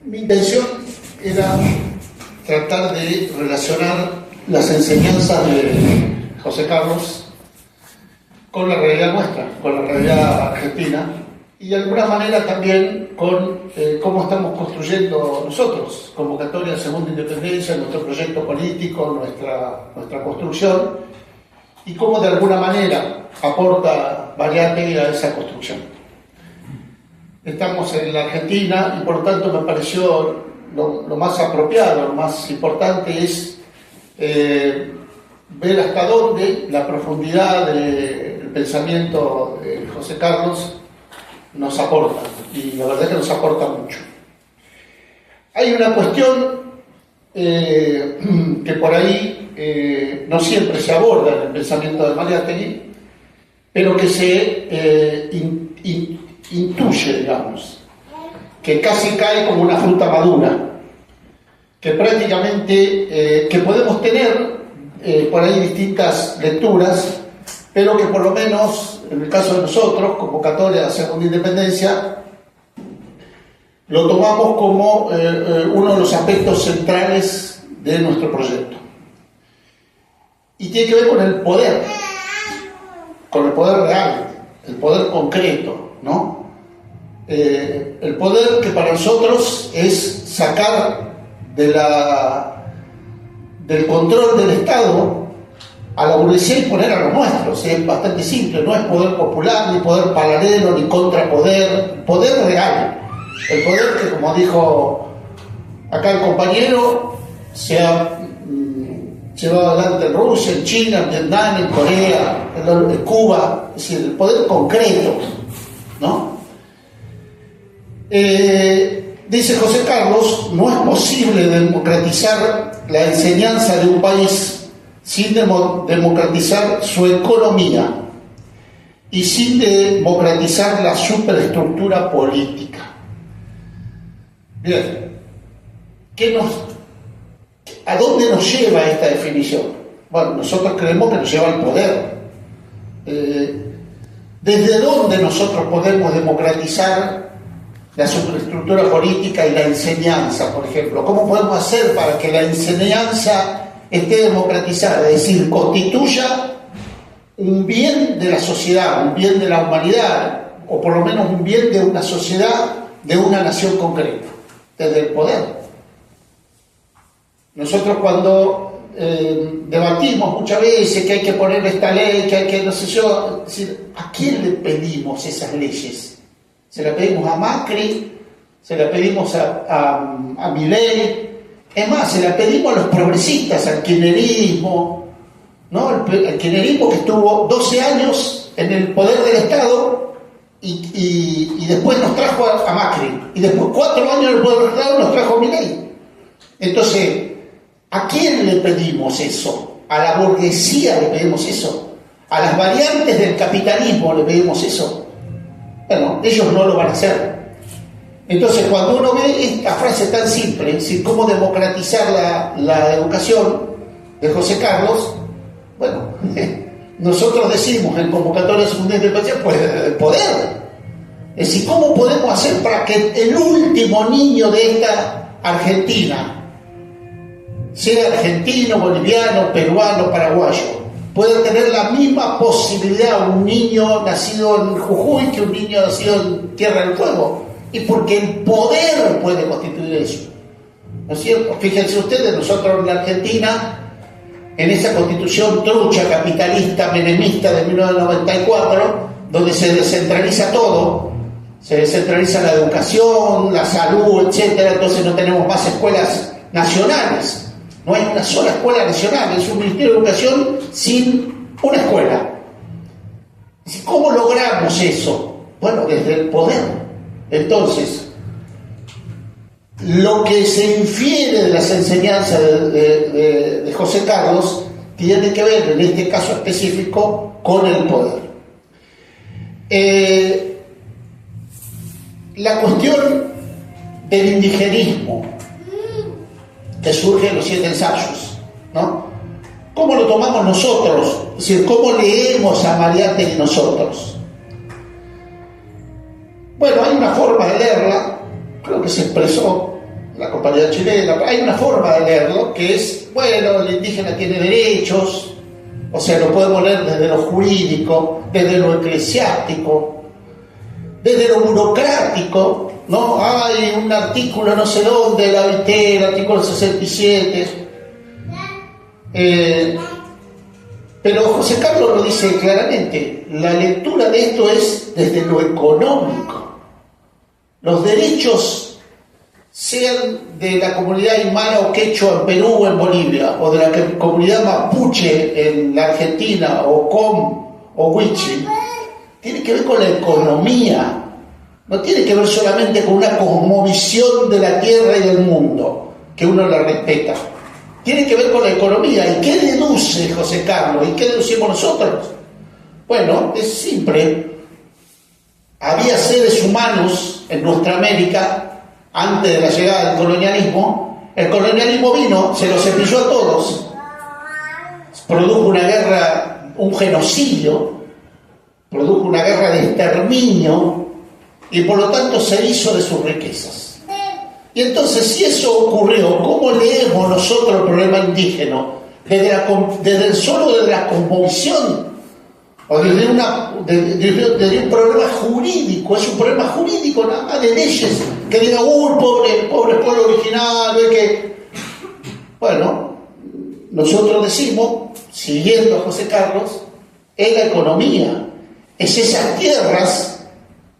Mi intención era tratar de relacionar las enseñanzas de José Carlos con la realidad nuestra, con la realidad argentina, y de alguna manera también con cómo estamos construyendo nosotros, Convocatoria Segunda Independencia, nuestro proyecto político, nuestra construcción, y cómo de alguna manera aporta Mariátegui a esa construcción. Estamos en la Argentina y por lo tanto me pareció lo más apropiado, lo más importante es ver hasta dónde la profundidad del pensamiento de José Carlos nos aporta, y la verdad es que nos aporta mucho. Hay una cuestión que por ahí no siempre se aborda en el pensamiento de Mariátegui, pero que se intuye, digamos, que casi cae como una fruta madura, que prácticamente que podemos tener por ahí distintas lecturas, pero que por lo menos en el caso de nosotros, Convocatoria a Segunda Independencia, lo tomamos como uno de los aspectos centrales de nuestro proyecto. Y tiene que ver con el poder real, el poder concreto, ¿no? El poder que para nosotros es sacar del control del Estado a la burguesía y poner a los nuestros. Es bastante simple, no es poder popular, ni poder paralelo, ni contrapoder, poder real. El poder que, como dijo acá el compañero, se ha llevado adelante en Rusia, en China, en Vietnam, en Corea, en Cuba, es decir, el poder concreto, ¿no? Dice José Carlos, no es posible democratizar la enseñanza de un país sin democratizar su economía y sin democratizar la superestructura política. Bien, ¿a dónde nos lleva esta definición? Bueno, nosotros creemos que nos lleva al poder. ¿Desde dónde nosotros podemos democratizar la superestructura política y la enseñanza, por ejemplo? ¿Cómo podemos hacer para que la enseñanza esté democratizada? Es decir, constituya un bien de la sociedad, un bien de la humanidad, o por lo menos un bien de una sociedad, de una nación concreta, desde el poder. Nosotros cuando debatimos muchas veces que hay que poner esta ley, que hay que, no sé yo, es decir, ¿a quién le pedimos esas leyes? ¿Se la pedimos a Macri? ¿Se la pedimos a Milei? Es más, se la pedimos a los progresistas, al kirchnerismo, ¿no? El kirchnerismo que estuvo 12 años en el poder del Estado y después nos trajo a Macri, y después 4 años en el poder del Estado nos trajo a Milei. Entonces, ¿a quién le pedimos eso? ¿A la burguesía le pedimos eso? ¿A las variantes del capitalismo le pedimos eso? Bueno, ellos no lo van a hacer. Entonces, cuando uno ve esta frase tan simple, es decir, cómo democratizar la educación de José Carlos, bueno, nosotros decimos en Convocatoria Segunda Independencia, pues el poder. Es decir, ¿cómo podemos hacer para que el último niño de esta Argentina, sea argentino, boliviano, peruano, paraguayo, pueda tener la misma posibilidad un niño nacido en Jujuy que un niño nacido en Tierra del Fuego? Y porque el poder puede constituir eso, ¿no es cierto? Fíjense ustedes, nosotros en la Argentina, en esa constitución trucha, capitalista, menemista de 1994, donde se descentraliza todo, se descentraliza la educación, la salud, etcétera, entonces no tenemos más escuelas nacionales, no hay una sola escuela nacional, es un Ministerio de Educación sin una escuela. ¿Cómo logramos eso? Bueno, desde el poder. Entonces, lo que se infiere de las enseñanzas de José Carlos tiene que ver, en este caso específico, con el poder. La cuestión del indigenismo que surge en los 7 ensayos, ¿no? ¿Cómo lo tomamos nosotros? Es decir, ¿cómo leemos a Mariátegui nosotros? Bueno, hay una forma de leerla, creo que se expresó compañía chilena. Hay una forma de leerlo que es, bueno, el indígena tiene derechos, o sea, lo podemos leer desde lo jurídico, desde lo eclesiástico, desde lo burocrático, ¿no? Hay un artículo no sé dónde, la OIT, el artículo 67. Pero José Carlos lo dice claramente, la lectura de esto es desde lo económico. Los derechos, sean de la comunidad aymara o quechua en Perú o en Bolivia, o de la comunidad mapuche en la Argentina, o com o huichi, tiene que ver con la economía, no tiene que ver solamente con una cosmovisión de la tierra y del mundo, que uno la respeta. Tiene que ver con la economía. ¿Y qué deduce José Carlos? ¿Y qué deducimos nosotros? Bueno, es simple. Había seres humanos en nuestra América antes de la llegada del colonialismo. El colonialismo vino, se los cepilló a todos, produjo una guerra, un genocidio, produjo una guerra de exterminio y por lo tanto se hizo de sus riquezas. Y entonces, si eso ocurrió, ¿cómo leemos nosotros el problema indígena? Desde la cosmovisión, o desde un problema jurídico. Es un problema jurídico nada más, de leyes, que diga, pobre pueblo originario, que... Bueno, nosotros decimos, siguiendo a José Carlos, es la economía, es esas tierras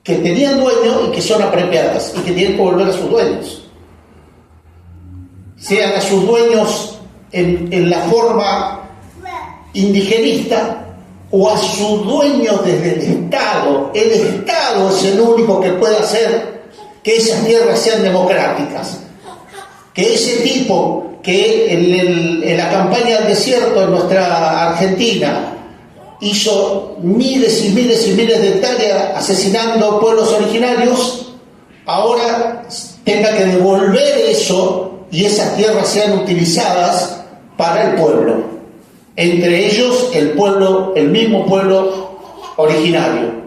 que tenían dueños y que son apropiadas y que tienen que volver a sus dueños. Sean a sus dueños en la forma indigenista o a sus dueños desde el Estado. El Estado es el único que puede hacer que esas tierras sean democráticas. Que ese tipo que en la campaña del desierto en nuestra Argentina hizo miles y miles y miles de hectáreas asesinando pueblos originarios, ahora tenga que devolver eso y esas tierras sean utilizadas para el pueblo, entre ellos el mismo pueblo originario.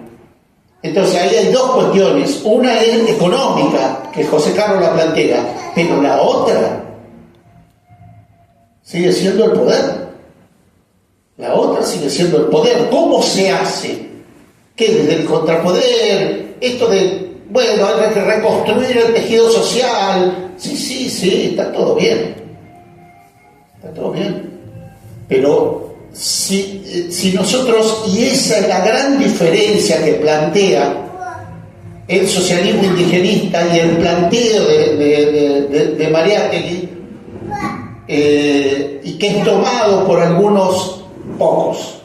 Entonces ahí hay dos cuestiones, una es económica, que José Carlos la plantea, pero la otra sigue siendo el poder. La otra sigue siendo el poder. ¿Cómo se hace? ¿Qué? Desde el contrapoder, esto de, bueno, hay que reconstruir el tejido social. Sí, está todo bien. Está todo bien. Pero si nosotros, y esa es la gran diferencia que plantea el socialismo indigenista y el planteo de Mariátegui, y que es tomado por algunos pocos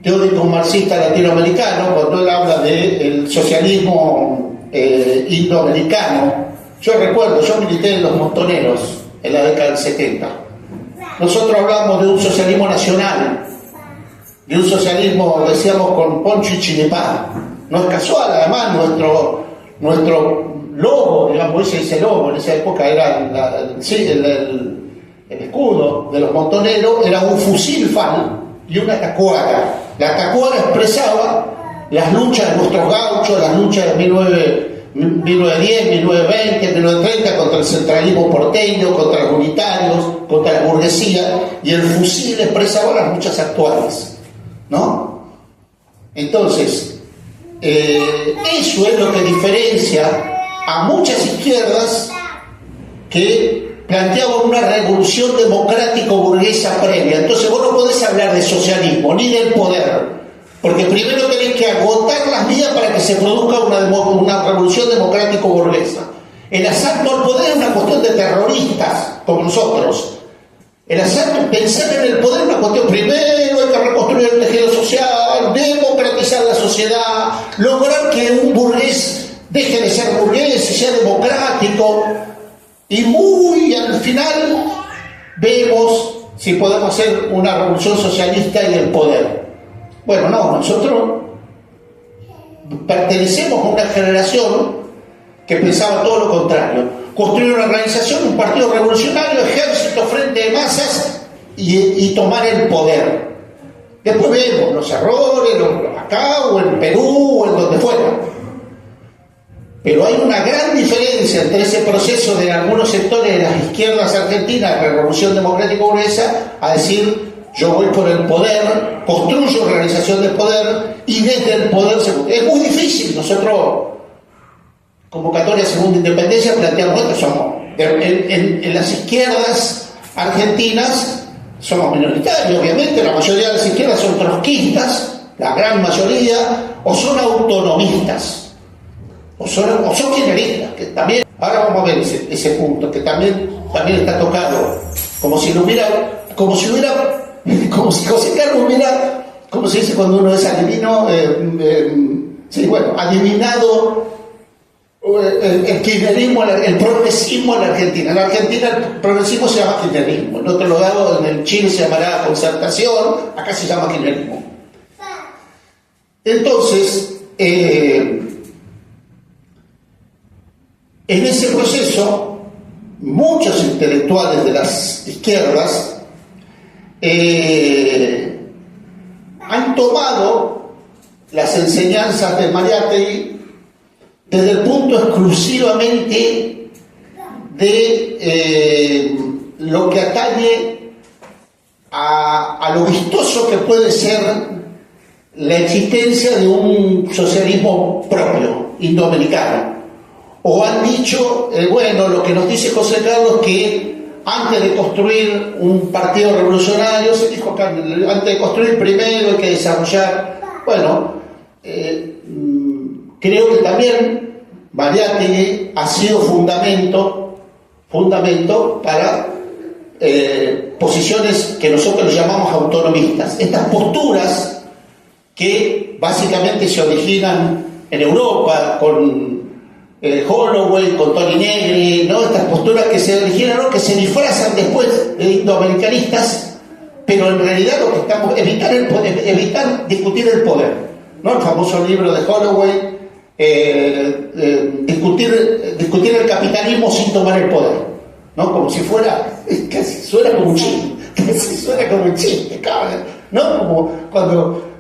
teóricos marxistas latinoamericanos, cuando él habla del socialismo indoamericano. Yo recuerdo, yo milité en los Montoneros en la década del 70. Nosotros hablamos de un socialismo nacional, de un socialismo, decíamos, con poncho y chinepá. No es casual, además, nuestro logo, digamos, ese logo en esa época era el escudo de los Montoneros, era un fusil FAL y una tacuara. La tacuara expresaba las luchas de nuestros gauchos, las luchas de 1910, 1920, 1930 contra el centralismo porteño, contra los unitarios, contra la burguesía, y el fusil expresaba las luchas actuales, ¿no? Entonces, eso es lo que diferencia a muchas izquierdas que planteaban una revolución democrático-burguesa previa. Entonces vos no podés hablar de socialismo ni del poder, porque primero tenés que agotar las vías para que se produzca una revolución democrático-burguesa. El asalto al poder es una cuestión de terroristas como nosotros. El asalto, pensar en el poder es una cuestión, primero hay que reconstruir el tejido social, democratizar la sociedad, lograr que un burgués deje de ser burgués y sea democrático, y muy al final vemos si podemos hacer una revolución socialista y el poder. Bueno, no, nosotros pertenecemos a una generación que pensaba todo lo contrario. Construir una organización, un partido revolucionario, ejército, frente de masas y tomar el poder. Después vemos los errores, acá o en Perú o en donde fuera. Pero hay una gran diferencia diferencia entre ese proceso de algunos sectores de las izquierdas argentinas, la Revolución Democrática Burguesa, a decir, yo voy por el poder, construyo organización de poder, y desde el poder es muy difícil. Nosotros, Convocatoria Segunda Independencia, planteamos esto, somos en las izquierdas argentinas somos minoritarios, obviamente, la mayoría de las izquierdas son trotskistas, la gran mayoría, o son autonomistas, o son kirchneristas, que también, ahora vamos a ver ese punto, que también está tocado, como si José Carlos hubiera, ¿cómo se dice cuando uno es adivino? Adivinado el kirchnerismo, el progresismo en la Argentina. En la Argentina el progresismo se llama kirchnerismo, en otro lado, en Chile se llamará concertación, acá se llama kirchnerismo. Entonces, en ese proceso, muchos intelectuales de las izquierdas han tomado las enseñanzas de Mariátegui desde el punto exclusivamente de lo que atañe a lo vistoso que puede ser la existencia de un socialismo propio, indoamericano. O han dicho, lo que nos dice José Carlos, que antes de construir un partido revolucionario, se dijo que antes de construir primero hay que desarrollar. Creo que también Mariátegui ha sido fundamento para posiciones que nosotros llamamos autonomistas. Estas posturas que básicamente se originan en Europa con Holloway, con Toni Negri, ¿no? Estas posturas que se originan, ¿no? Que se disfrazan después de indoamericanistas, pero en realidad lo que estamos evitar discutir el poder, ¿no? El famoso libro de Holloway, discutir el capitalismo sin tomar el poder, ¿no? Como si fuera, casi suena como un chiste, cabrón, ¿no? Como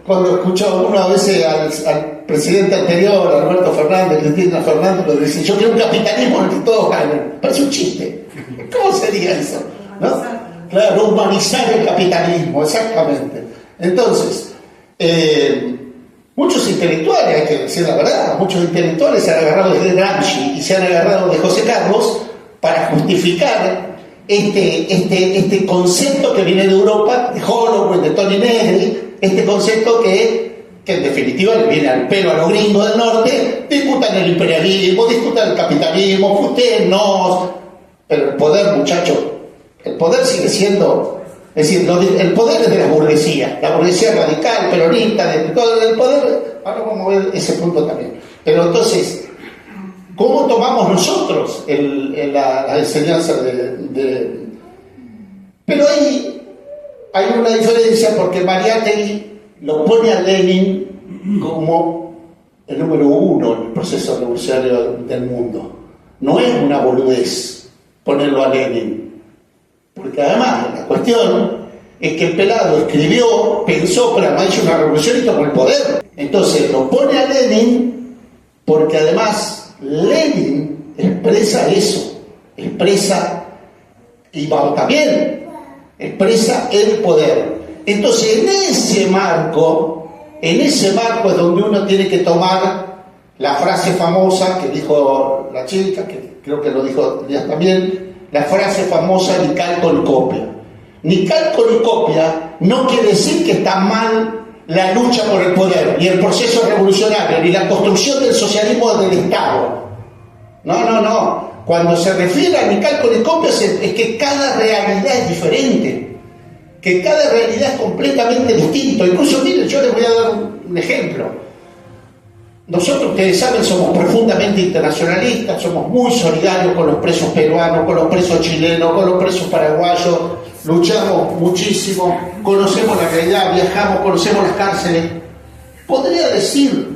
cuando escucho uno a veces al presidente anterior, Alberto Fernández, Cristina Fernández, lo dice, yo quiero un capitalismo en el que todos ganen. Parece un chiste. ¿Cómo sería eso? ¿No? Claro, humanizar el capitalismo, exactamente. Entonces, muchos intelectuales, hay que decir la verdad, muchos intelectuales se han agarrado de Gramsci y se han agarrado de José Carlos para justificar este concepto que viene de Europa, de Holloway, de Toni Negri, este concepto que en definitiva le viene al pelo a los gringos del norte. Discutan el imperialismo, discutan el capitalismo, ustedes no. Pero el poder, muchachos, el poder sigue siendo, es decir, el poder es de la burguesía radical, peronista, de todo el poder. Ahora vamos a ver ese punto también. Pero entonces, ¿cómo tomamos nosotros la enseñanza Pero hay una diferencia, porque Mariátegui lo pone a Lenin como el número uno en el proceso revolucionario del mundo. No es una boludez ponerlo a Lenin, porque además la cuestión es que el pelado escribió, pensó, pero además hizo una revolución y tomó el poder. Entonces lo pone a Lenin porque además Lenin expresa eso, y Mao también expresa el poder. Entonces en ese marco es donde uno tiene que tomar la frase famosa que dijo la chica, que creo que lo dijo Díaz también, la frase famosa ni calco ni copia. Ni calco ni copia no quiere decir que está mal la lucha por el poder, ni el proceso revolucionario, ni la construcción del socialismo del Estado. No. Cuando se refiere a ni calco ni copia es que cada realidad es diferente, que cada realidad es completamente distinta. Incluso, miren, yo les voy a dar un ejemplo. Nosotros, ustedes saben, somos profundamente internacionalistas, somos muy solidarios con los presos peruanos, con los presos chilenos, con los presos paraguayos, luchamos muchísimo, conocemos la realidad, viajamos, conocemos las cárceles. Podría decir,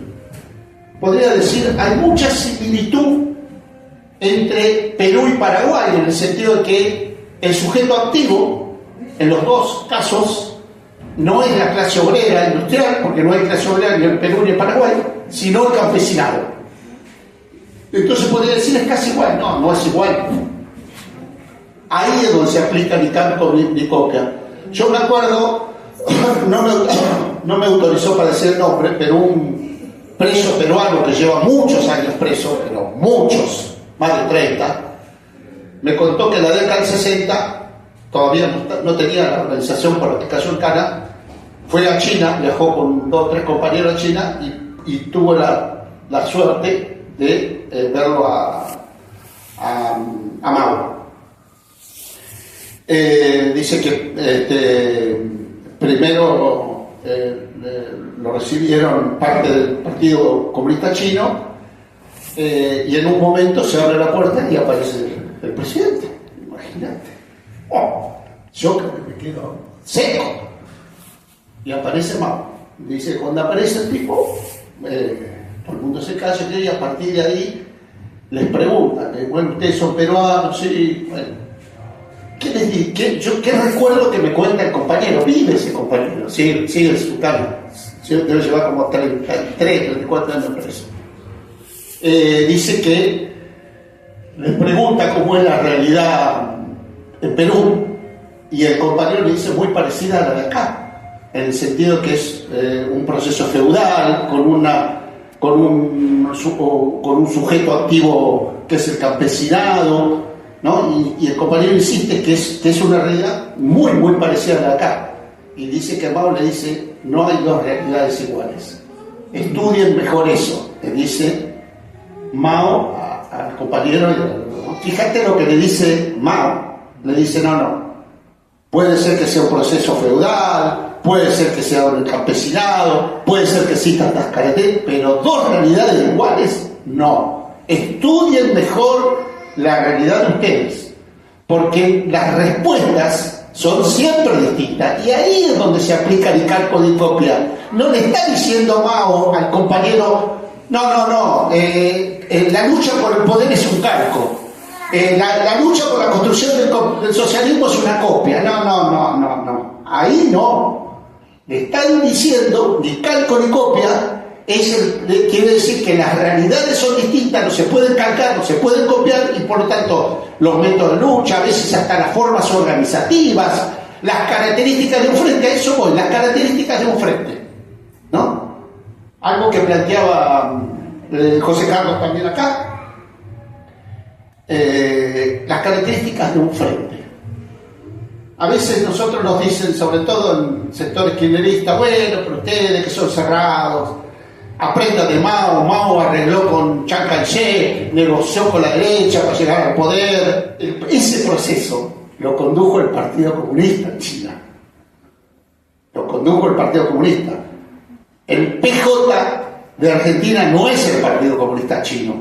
hay mucha similitud entre Perú y Paraguay, en el sentido de que el sujeto activo, en los dos casos, no es la clase obrera industrial, porque no hay clase obrera ni en Perú ni en Paraguay, sino el campesinado. Entonces podría decir es casi igual. No, no es igual. Ahí es donde se aplica ni calco ni copia. Yo me acuerdo, no me autorizó para decir el nombre, pero un preso peruano que lleva muchos años preso, pero muchos, más de 30, me contó que en la década del 60, todavía no tenía la organización por la que cayó en Cana, fue a China, viajó con 2 o 3 compañeros a China y tuvo la suerte de verlo a Mao. Dice que primero lo recibieron parte del Partido Comunista Chino y en un momento se abre la puerta y aparece el presidente. Imagínate. Yo creo que me quedo seco. Y aparece Mao. Dice, cuando aparece el tipo, todo el mundo se calla y a partir de ahí les preguntan, bueno, ustedes son peruanos, sí, bueno. ¿Qué les di? ¿Qué recuerdo que me cuenta el compañero? Vive ese compañero, sigue su cargo. Debe llevar como 33, 34 años preso. Dice que les pregunta cómo es la realidad en Perú y el compañero le dice muy parecida a la de acá, en el sentido que es un proceso feudal con un sujeto activo que es el campesinado, ¿no? Y el compañero insiste que es una realidad muy, muy parecida a la de acá. Y dice que Mao le dice, no hay 2 realidades iguales. Estudien mejor eso, le dice Mao al compañero. Fíjate lo que le dice Mao. Le dice, no. Puede ser que sea un proceso feudal, puede ser que sea un campesinado, puede ser que exista estas características, pero 2 realidades iguales, no. Estudien mejor la realidad de ustedes, porque las respuestas son siempre distintas y ahí es donde se aplica el calco de copia. No le está diciendo Mao al compañero, no, la lucha por el poder es un calco, la lucha por la construcción del socialismo es una copia. No, ahí no. Le están diciendo ni calco ni copia. Quiere decir que las realidades son distintas, no se pueden calcar, no se pueden copiar, y por lo tanto los métodos de lucha, a veces hasta las formas organizativas, las características de un frente, a eso voy, las características de un frente, ¿no? Algo que planteaba José Carlos también acá, las características de un frente. A veces nosotros nos dicen, sobre todo en sectores kirchneristas, bueno, pero ustedes que son cerrados, aprendan de Mao arregló con Chiang Kai-shek, negoció con la derecha para llegar al poder. Ese proceso lo condujo el Partido Comunista en China. Lo condujo el Partido Comunista. El PJ de Argentina no es el Partido Comunista chino.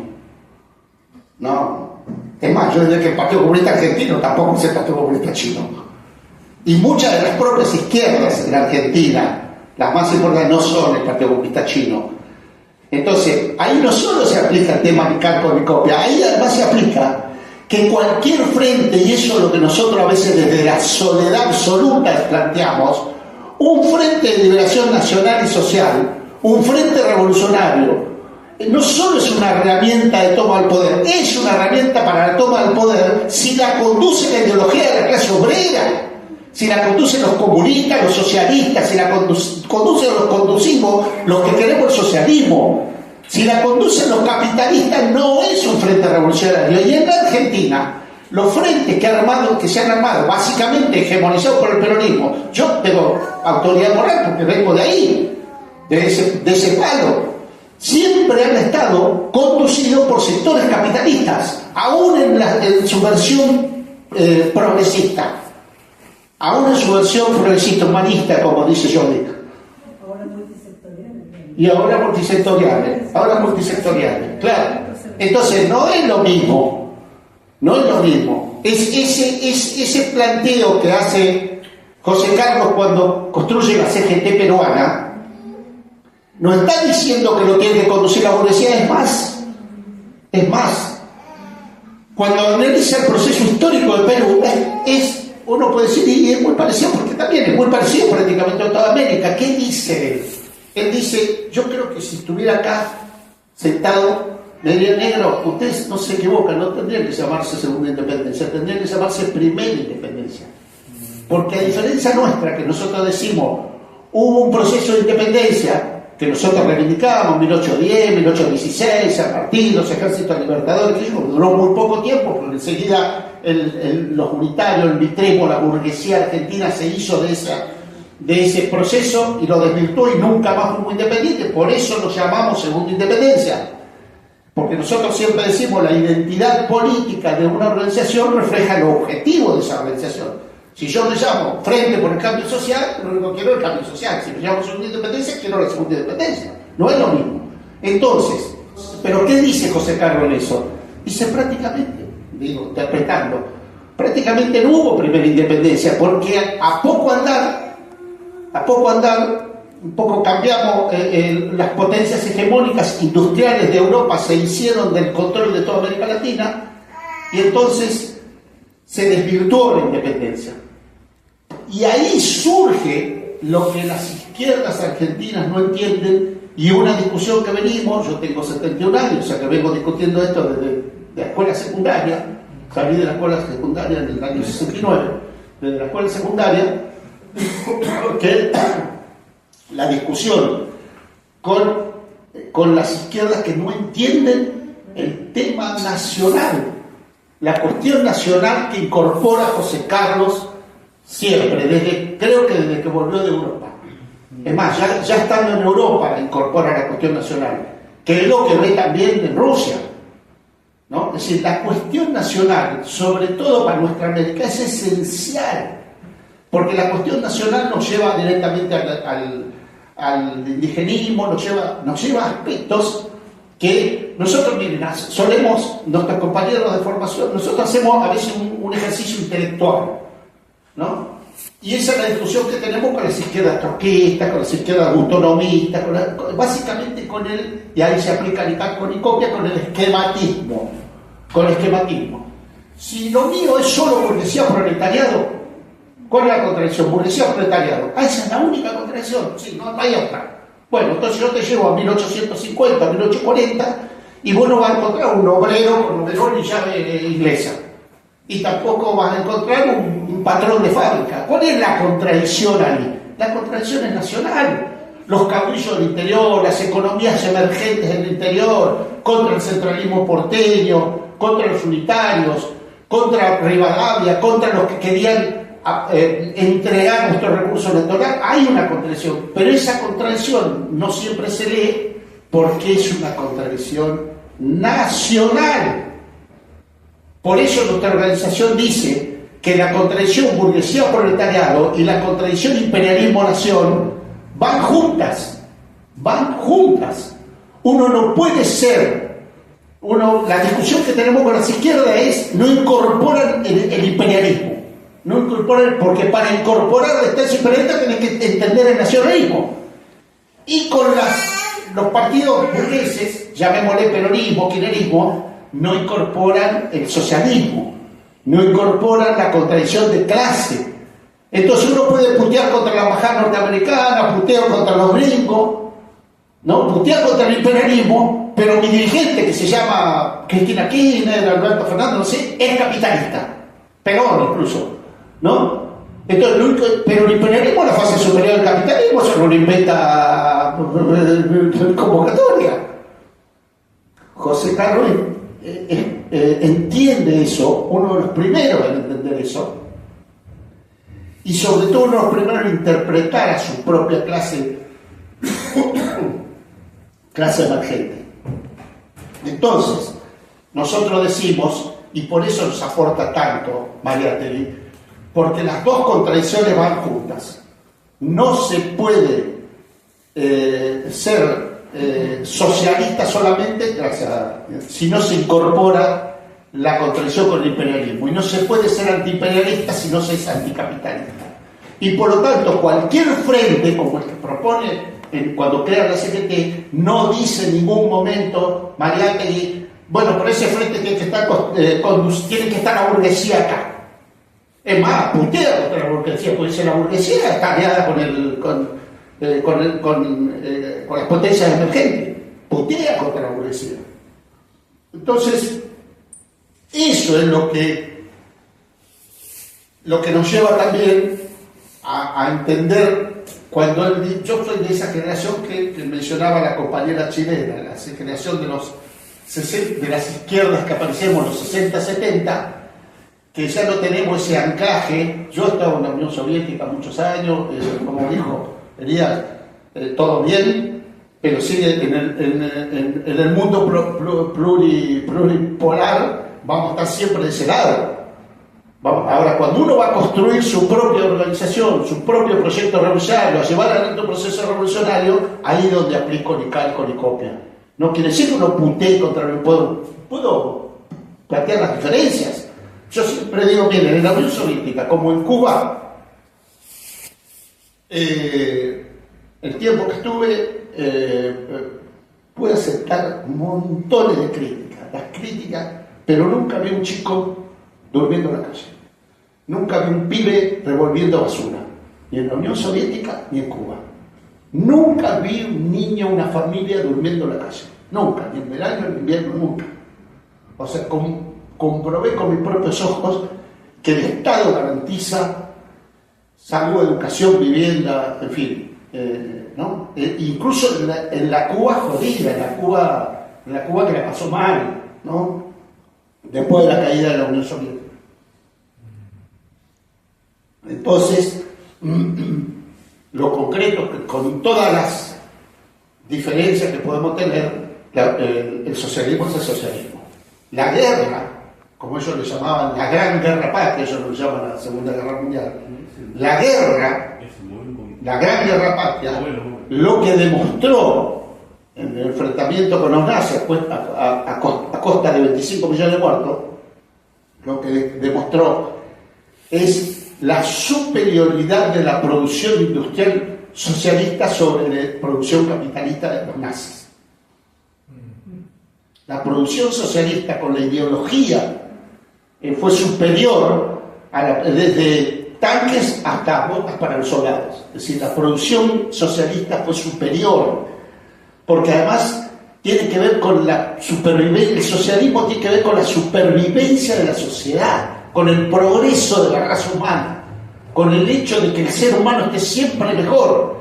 No. Es más, yo diría que el Partido Comunista argentino tampoco es el Partido Comunista chino. Y muchas de las propias izquierdas en Argentina, las más importantes, no son el Partido Comunista chino. Entonces, ahí no solo se aplica el tema de calco ni copia, ahí además se aplica que cualquier frente, y eso es lo que nosotros a veces desde la soledad absoluta planteamos, un frente de liberación nacional y social, un frente revolucionario, no solo es una herramienta de toma del poder, es una herramienta para la toma del poder si la conduce la ideología de la clase obrera, si la conducen los comunistas, los socialistas, si la conducimos los que queremos el socialismo, si la conducen los capitalistas, no es un frente revolucionario. Y en la Argentina, los frentes que se han armado, básicamente hegemonizados por el peronismo, yo tengo autoridad moral porque vengo de ahí, de ese palo, siempre han estado conducidos por sectores capitalistas, aún en su versión progresista. Aún en su versión progresista humanista, como dice Johnny. Y ahora multisectoriales, claro. Entonces, no es lo mismo. Es ese planteo que hace José Carlos cuando construye la CGT peruana, no está diciendo que lo tiene que conducir la burguesía, es más. Cuando analiza el proceso histórico de Perú, uno puede decir, y es muy parecido, porque también es muy parecido prácticamente a toda América. ¿Qué dice él? Él dice, yo creo que si estuviera acá sentado, me diría, negro, ustedes no se equivocan, no tendrían que llamarse segunda independencia, tendrían que llamarse primera independencia. Porque a diferencia nuestra, que nosotros decimos, hubo un proceso de independencia que nosotros reivindicábamos, 1810, 1816, San Martín, los ejércitos libertadores, que duró muy poco tiempo, porque enseguida los unitarios, el vitrismo, la burguesía argentina se hizo de ese proceso y lo desvirtuó y nunca más fue independiente. Por eso lo llamamos segunda independencia. Porque nosotros siempre decimos la identidad política de una organización refleja el objetivo de esa organización. Si yo me llamo Frente por el Cambio Social, lo único que quiero es el cambio social. Si me llamo Segunda Independencia, quiero la segunda independencia. No es lo mismo. Entonces, ¿pero qué dice José Carlos en eso? Dice prácticamente, digo, interpretando, prácticamente no hubo primera independencia, porque a poco andar, un poco cambiamos, las potencias hegemónicas industriales de Europa se hicieron del control de toda América Latina, y entonces se desvirtuó la independencia. Y ahí surge lo que las izquierdas argentinas no entienden, y una discusión que venimos, yo tengo 71 años, o sea que vengo discutiendo esto desde la escuela secundaria, salí de la escuela secundaria en el año 69, desde la escuela secundaria, que la discusión con las izquierdas que no entienden el tema nacional, la cuestión nacional que incorpora José Carlos siempre, creo que desde que volvió de Europa. Es más, ya estando en Europa incorpora la cuestión nacional, que es lo que ve también en Rusia, ¿no? Es decir, la cuestión nacional, sobre todo para nuestra América, es esencial, porque la cuestión nacional nos lleva directamente al indigenismo, nos lleva a aspectos que nosotros, miren, solemos, nuestros compañeros de formación, nosotros hacemos a veces un ejercicio intelectual, ¿no? Y esa es la discusión que tenemos con las izquierdas trotskistas, con las izquierdas autonomistas, básicamente y ahí se aplica el calco y copia, con el esquematismo. Si lo mío es solo burguesía proletariado, ¿cuál es la contradicción? Burguesía proletariado. Esa es la única contradicción, sí, no hay otra. Bueno, entonces yo te llevo a 1850, 1840, y vos no vas a encontrar un obrero con overol y llave inglesa. Y tampoco vas a encontrar un patrón de fábrica. ¿Cuál es la contradicción ahí? La contradicción es nacional. Los caudillos del interior, las economías emergentes del interior, contra el centralismo porteño, contra los unitarios, contra Rivadavia, contra los que querían entregar nuestros recursos naturales. Hay una contradicción, pero esa contradicción no siempre se lee porque es una contradicción nacional. Por eso nuestra organización dice que la contradicción burguesía-proletariado y la contradicción imperialismo-nación van juntas. Uno no puede ser, la discusión que tenemos con las izquierdas es, no incorporan el imperialismo, porque para incorporar la estancia imperialista tienen que entender el nacionalismo. Y con los partidos burgueses, llamémosle peronismo, kirchnerismo, no incorporan el socialismo, no incorporan la contradicción de clase. Entonces uno puede putear contra la embajada norteamericana, putear contra los gringos, ¿no? Putear contra el imperialismo, pero mi dirigente, que se llama Cristina Kirchner, Alberto Fernández, no sé, es capitalista, Perón incluso, ¿no? Entonces, pero el imperialismo es la fase superior del capitalismo, eso no lo inventa convocatoria. José Carlos entiende eso, uno de los primeros en entender eso, y sobre todo uno de los primeros en interpretar a su propia clase emergente. Entonces, nosotros decimos, y por eso nos aporta tanto Mariátegui, porque las dos contradicciones van juntas. No se puede ser socialista solamente si no se incorpora la contradicción con el imperialismo, y no se puede ser antiimperialista si no se es anticapitalista. Y por lo tanto, cualquier frente como el que propone cuando crea la CGT no dice en ningún momento Mariátegui, bueno, por ese frente tiene que estar la burguesía acá. Es más, putea contra la burguesía, porque dice la burguesía está aliada con las potencias emergentes, putea contra la burguesía. Entonces, eso es lo que nos lleva también a entender cuando yo soy de esa generación que mencionaba la compañera chilena, la generación de las izquierdas que aparecemos en los 60, 70, que ya no tenemos ese anclaje. Yo estaba en la Unión Soviética muchos años, como dijo Elías, todo bien, pero sigue en el mundo pluripolar, vamos a estar siempre de ese lado. Ahora, cuando uno va a construir su propia organización, su propio proyecto revolucionario, a llevar adelante un proceso revolucionario, ahí es donde aplico ni calco ni copia. No quiere decir que uno putee contra el pueblo. Puedo plantear las diferencias. Yo siempre digo, miren, en la Unión Soviética, como en Cuba, el tiempo que estuve, pude aceptar montones de críticas, pero nunca vi un chico durmiendo en la calle. Nunca vi un pibe revolviendo basura, ni en la Unión Soviética ni en Cuba. Nunca vi un niño, una familia durmiendo en la calle. Nunca, ni en verano ni en invierno, nunca. O sea, comprobé con mis propios ojos que el Estado garantiza salud, educación, vivienda, en fin, ¿no? Incluso en la Cuba jodida, en la Cuba que la pasó mal, ¿no? Después de la caída de la Unión Soviética. Entonces, lo concreto, que con todas las diferencias que podemos tener, el socialismo es el socialismo. La guerra, como ellos le llamaban la Gran Guerra Patria, ellos lo llaman la Segunda Guerra Mundial, la Gran Guerra Patria, lo que demostró en el enfrentamiento con los nazis a costa de 25 millones de muertos, lo que demostró es la superioridad de la producción industrial socialista sobre la producción capitalista de los nazis. La producción socialista con la ideología fue superior desde tanques hasta botas para los soldados. Es decir, la producción socialista fue superior, porque además tiene que ver con la supervivencia. El socialismo tiene que ver con la supervivencia de la sociedad, con el progreso de la raza humana, con el hecho de que el ser humano esté siempre mejor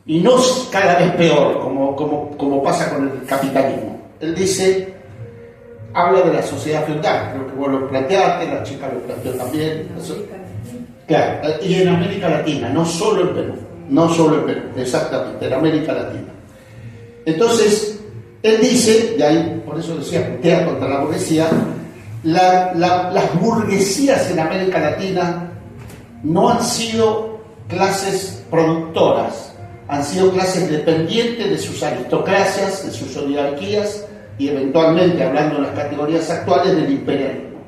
y no cada vez peor, como pasa con el capitalismo. Él dice, habla de la sociedad feudal, creo que vos lo planteaste, la chica lo planteó también. Claro, y en América Latina, no solo en Perú, exactamente, en América Latina. Entonces, él dice, y ahí por eso decía, putea contra la burguesía, las burguesías en América Latina no han sido clases productoras, han sido clases dependientes de sus aristocracias, de sus oligarquías y eventualmente, hablando de las categorías actuales, del imperialismo.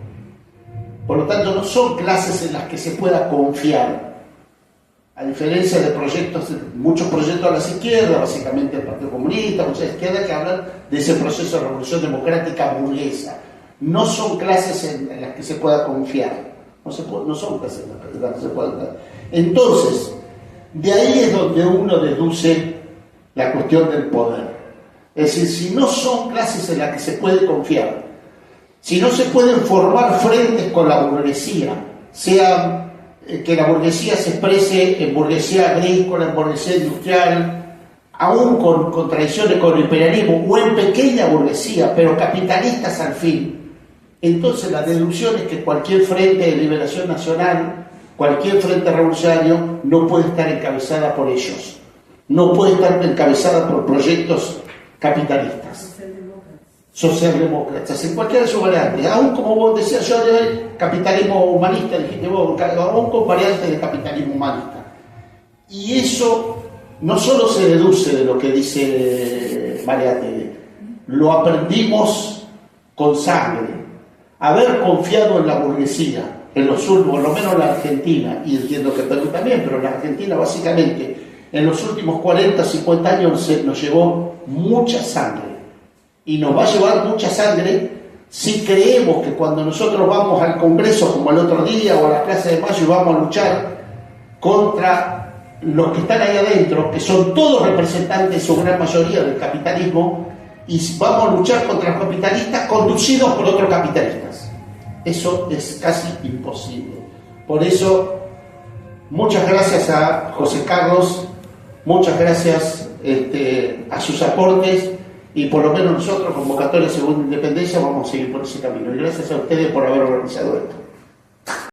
Por lo tanto, no son clases en las que se pueda confiar. A diferencia de muchos proyectos a las izquierdas, básicamente el Partido Comunista, muchas izquierdas que hablan de ese proceso de revolución democrática burguesa. No son clases en las que se pueda confiar. No son clases en las que se pueda confiar. Entonces, de ahí es donde uno deduce la cuestión del poder. Es decir, si no son clases en las que se puede confiar, si no se pueden formar frentes con la burguesía, sea que la burguesía se exprese en burguesía agrícola, en burguesía industrial, aún con tradiciones con el imperialismo, o en pequeña burguesía, pero capitalistas al fin, entonces la deducción es que cualquier frente de liberación nacional, cualquier frente revolucionario, no puede estar encabezada por ellos, no puede estar encabezada por proyectos capitalistas, socialdemócratas, en cualquiera de sus variantes, aún como vos decías yo, capitalismo humanista, dijiste vos, aún con variantes de capitalismo humanista. Y eso no solo se deduce de lo que dice Mariátegui, lo aprendimos con sangre. Haber confiado en la burguesía, en los últimos, por lo menos la Argentina, y entiendo que Perú también, pero la Argentina básicamente, en los últimos 40, 50 años nos llevó mucha sangre. Y nos va a llevar mucha sangre si creemos que cuando nosotros vamos al Congreso, como el otro día, o a la Plaza de Mayo, y vamos a luchar contra los que están ahí adentro, que son todos representantes, su gran mayoría, del capitalismo, y vamos a luchar contra los capitalistas conducidos por otros capitalistas. Eso es casi imposible. Por eso, muchas gracias a José Carlos, muchas gracias a sus aportes, y por lo menos nosotros, Convocatoria Segunda Independencia, vamos a seguir por ese camino. Y gracias a ustedes por haber organizado esto.